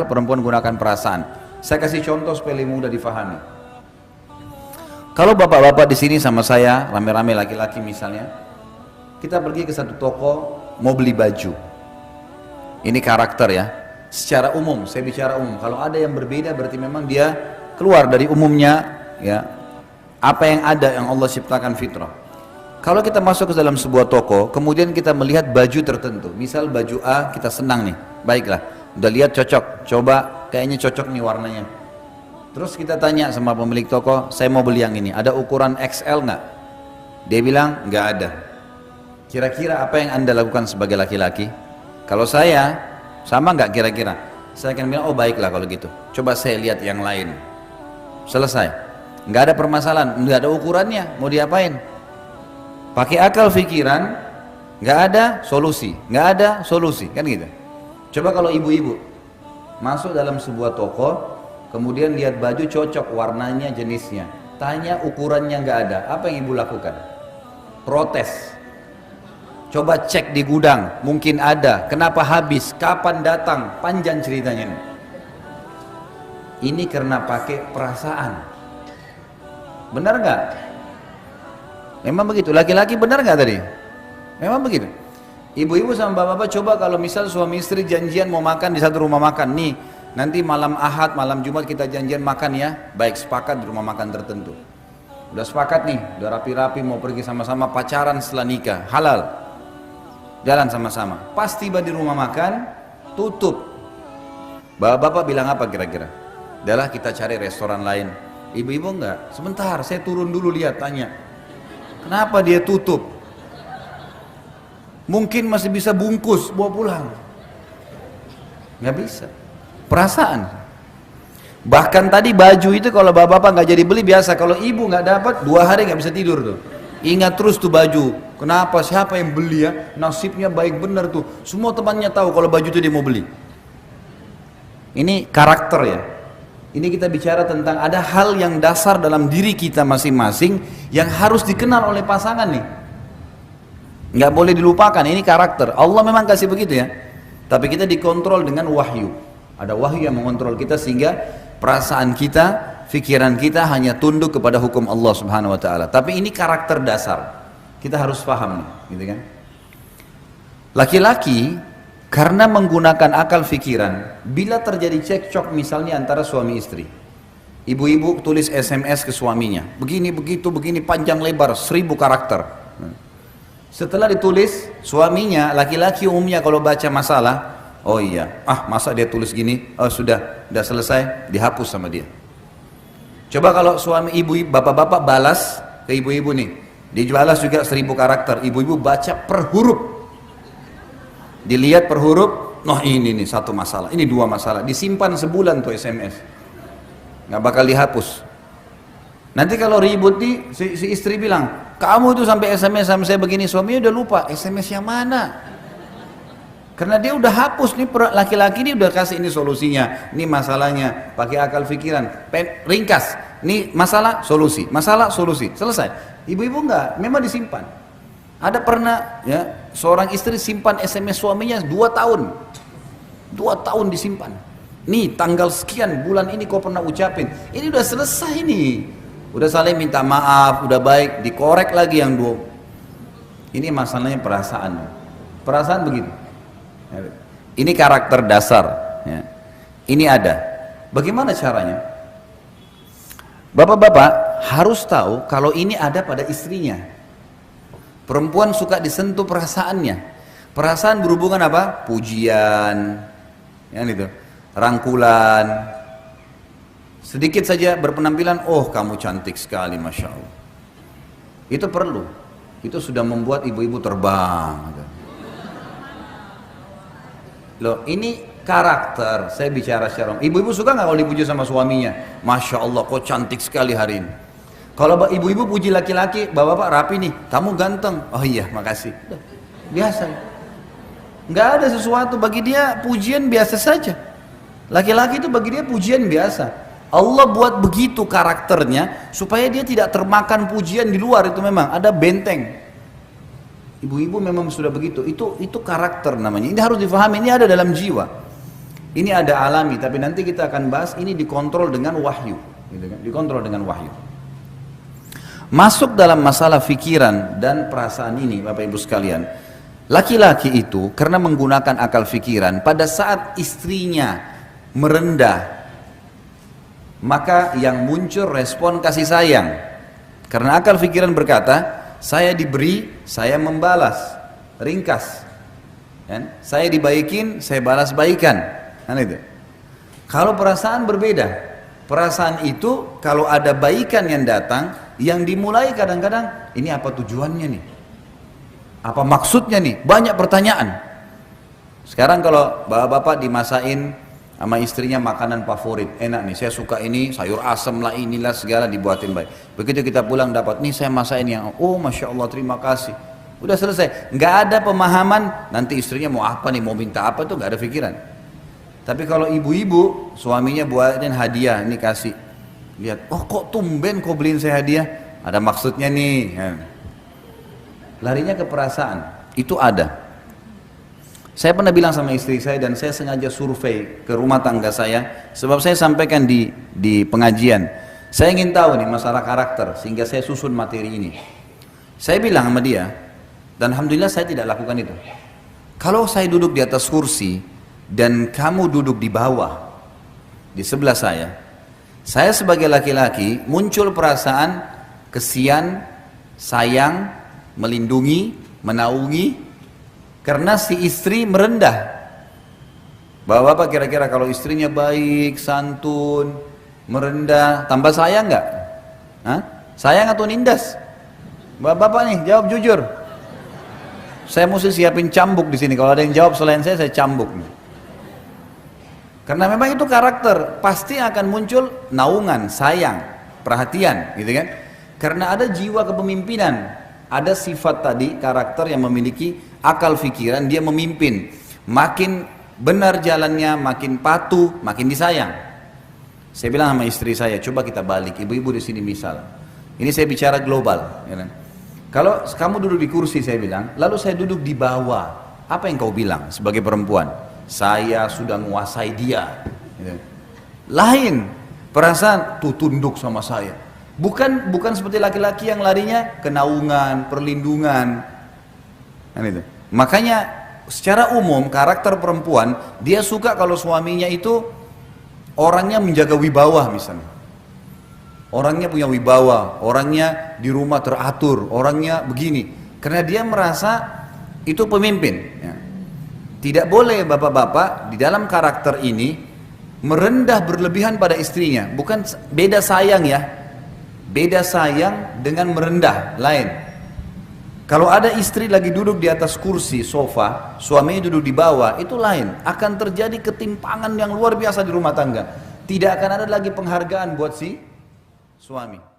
perempuan gunakan perasaan. Saya kasih contoh supaya lebih mudah difahami. Kalau bapak-bapak di sini sama saya, rame-rame laki-laki misalnya, kita pergi ke satu toko mau beli baju. Ini karakter ya. Secara umum, saya bicara umum. Kalau ada yang berbeda berarti memang dia keluar dari umumnya, ya. Apa yang ada yang Allah ciptakan fitrah. Kalau kita masuk ke dalam sebuah toko, kemudian kita melihat baju tertentu. Misal baju A kita senang nih, baiklah. Udah lihat cocok, coba kayaknya cocok nih warnanya. Terus kita tanya sama pemilik toko, saya mau beli yang ini, ada ukuran XL nggak? Dia bilang nggak ada. Kira-kira apa yang anda lakukan sebagai laki-laki? Kalau saya, sama nggak kira-kira? Saya akan bilang, oh baiklah kalau gitu. Coba saya lihat yang lain. Selesai. Nggak ada permasalahan, nggak ada ukurannya, mau diapain? Pakai akal pikiran, nggak ada solusi, nggak ada solusi, kan gitu. Coba kalau ibu-ibu masuk dalam sebuah toko, kemudian lihat baju cocok warnanya, jenisnya, tanya ukurannya nggak ada, apa yang ibu lakukan? Protes. Coba cek di gudang, mungkin ada, kenapa habis, kapan datang, panjang ceritanya ini. Ini karena pakai perasaan. Benar nggak? Memang begitu. Laki-laki benar nggak tadi? Memang begitu. Ibu-ibu sama bapak-bapak coba kalau misal suami istri janjian mau makan di satu rumah makan nih, nanti malam Ahad, malam Jumat kita janjian makan ya, baik sepakat di rumah makan tertentu. Udah sepakat nih, udah rapi-rapi mau pergi sama-sama pacaran setelah nikah, halal, jalan sama-sama. Pas tiba di rumah makan, tutup. Bapak-bapak bilang apa kira-kira? Udahlah kita cari restoran lain. Ibu-ibu enggak, sebentar saya turun dulu lihat, tanya. Kenapa dia tutup? Mungkin masih bisa bungkus, bawa pulang. Nggak bisa. Perasaan. Bahkan tadi baju itu kalau bapak-bapak nggak jadi beli biasa. Kalau ibu nggak dapat 2 hari nggak bisa tidur tuh. Ingat terus tuh baju. Kenapa? Siapa yang beli ya? Nasibnya baik benar tuh. Semua temannya tahu kalau baju itu dia mau beli. Ini karakter ya. Ini kita bicara tentang ada hal yang dasar dalam diri kita masing-masing yang harus dikenal oleh pasangan nih. Nggak boleh dilupakan, ini karakter. Allah memang kasih begitu ya. Tapi kita dikontrol dengan wahyu. Ada wahyu yang mengontrol kita sehingga perasaan kita, pikiran kita hanya tunduk kepada hukum Allah Subhanahu wa taala. Tapi ini karakter dasar. Kita harus paham nih, gitu kan? Laki-laki karena menggunakan akal pikiran, bila terjadi cekcok misalnya antara suami istri. Ibu-ibu tulis SMS ke suaminya, begini begitu begini panjang lebar 1000 karakter. Setelah ditulis, suaminya, laki-laki umumnya kalau baca masalah, oh iya, masa dia tulis gini, oh sudah selesai, dihapus sama dia. Coba kalau suami ibu, bapak-bapak balas ke ibu-ibu nih, dibalas juga 1000 karakter, ibu-ibu baca per huruf, dilihat per huruf, ini nih satu masalah, ini 2 masalah, disimpan sebulan tuh SMS, nggak bakal dihapus. Nanti kalau ribut nih, si istri bilang, kamu itu sampai SMS sama saya begini, suaminya udah lupa SMS yang mana. Karena dia udah hapus nih, laki-laki ini udah kasih ini solusinya, ini masalahnya, pakai akal pikiran, ringkas, ini masalah solusi, selesai. Ibu-ibu enggak, memang disimpan. Ada pernah ya seorang istri simpan SMS suaminya 2 tahun, 2 tahun disimpan. Nih tanggal sekian bulan ini kau pernah ucapin, ini udah selesai nih. Udah saling minta maaf, udah baik, dikorek lagi yang 2. Ini masalahnya perasaan. Perasaan begitu. Ini karakter dasar. Ya. Ini ada. Bagaimana caranya? Bapak-bapak harus tahu kalau ini ada pada istrinya. Perempuan suka disentuh perasaannya. Perasaan berhubungan apa? Pujian, ya gitu, rangkulan. Sedikit saja berpenampilan, oh kamu cantik sekali, Masya Allah. Itu perlu. Itu sudah membuat ibu-ibu terbang. Loh, ini karakter. Saya bicara secara ibu-ibu suka nggak kalau dipuji sama suaminya? Masya Allah, kok cantik sekali hari ini. Kalau ibu-ibu puji laki-laki, bapak-bapak rapi nih, kamu ganteng. Oh iya, makasih. Biasa. Nggak ada sesuatu bagi dia, pujian biasa saja. Laki-laki itu bagi dia pujian biasa. Allah buat begitu karakternya supaya dia tidak termakan pujian di luar, itu memang ada benteng. Ibu-ibu memang sudah begitu. Itu karakter namanya. Ini harus difahami, ini ada dalam jiwa. Ini ada alami, tapi nanti kita akan bahas ini dikontrol dengan wahyu, gitu kan? Dikontrol dengan wahyu. Masuk dalam masalah fikiran dan perasaan ini, Bapak Ibu sekalian. Laki-laki itu karena menggunakan akal fikiran, pada saat istrinya merendah, maka yang muncul respon kasih sayang. Karena akal fikiran berkata, saya diberi, saya membalas, ringkas. Kan? Saya dibaikin, saya balas baikan. Kan itu. Kalau perasaan berbeda, perasaan itu kalau ada baikan yang datang, yang dimulai kadang-kadang ini apa tujuannya nih, apa maksudnya nih, banyak pertanyaan. Sekarang kalau bapak-bapak dimasain sama istrinya makanan favorit, enak nih, saya suka ini, sayur asam lah, inilah segala dibuatin baik. Begitu kita pulang dapat, nih saya masain yang, oh masya Allah terima kasih, udah selesai. Nggak ada pemahaman nanti istrinya mau apa nih, mau minta apa tuh, nggak ada pikiran. Tapi kalau ibu-ibu, suaminya buatin hadiah, ini kasih. Lihat, oh kok tumben kau beliin saya hadiah? Ada maksudnya nih. Larinya ke perasaan, itu ada. Saya pernah bilang sama istri saya dan saya sengaja survei ke rumah tangga saya. Sebab saya sampaikan di pengajian. Saya ingin tahu nih masalah karakter, sehingga saya susun materi ini. Saya bilang sama dia, dan alhamdulillah saya tidak lakukan itu. Kalau saya duduk di atas kursi, dan kamu duduk di bawah di sebelah saya sebagai laki-laki muncul perasaan kesian, sayang, melindungi, menaungi karena si istri merendah. Bapak-bapak kira-kira kalau istrinya baik, santun, merendah, tambah sayang nggak? Sayang atau nindas? Bapak-bapak nih jawab jujur. Saya mesti siapin cambuk di sini. Kalau ada yang jawab selain saya cambuk nih. Karena memang itu karakter, pasti akan muncul naungan, sayang, perhatian, gitu kan? Karena ada jiwa kepemimpinan, ada sifat tadi, karakter yang memiliki akal fikiran, dia memimpin. Makin benar jalannya, makin patuh, makin disayang. Saya bilang sama istri saya, coba kita balik, ibu-ibu di sini misal. Ini saya bicara global, ya kan? Kalau kamu duduk di kursi, saya bilang, lalu saya duduk di bawah, apa yang kau bilang sebagai perempuan? Saya sudah menguasai dia. Lain perasaan tuh tunduk sama saya. Bukan seperti laki-laki yang larinya kenaungan, perlindungan. Makanya secara umum karakter perempuan dia suka kalau suaminya itu orangnya menjaga wibawa misalnya. Orangnya punya wibawa, orangnya di rumah teratur, orangnya begini. Karena dia merasa itu pemimpin. Ya. Tidak boleh bapak-bapak di dalam karakter ini merendah berlebihan pada istrinya. Bukan beda sayang ya. Beda sayang dengan merendah, lain. Kalau ada istri lagi duduk di atas kursi sofa, suaminya duduk di bawah, itu lain. Akan terjadi ketimpangan yang luar biasa di rumah tangga. Tidak akan ada lagi penghargaan buat si suami.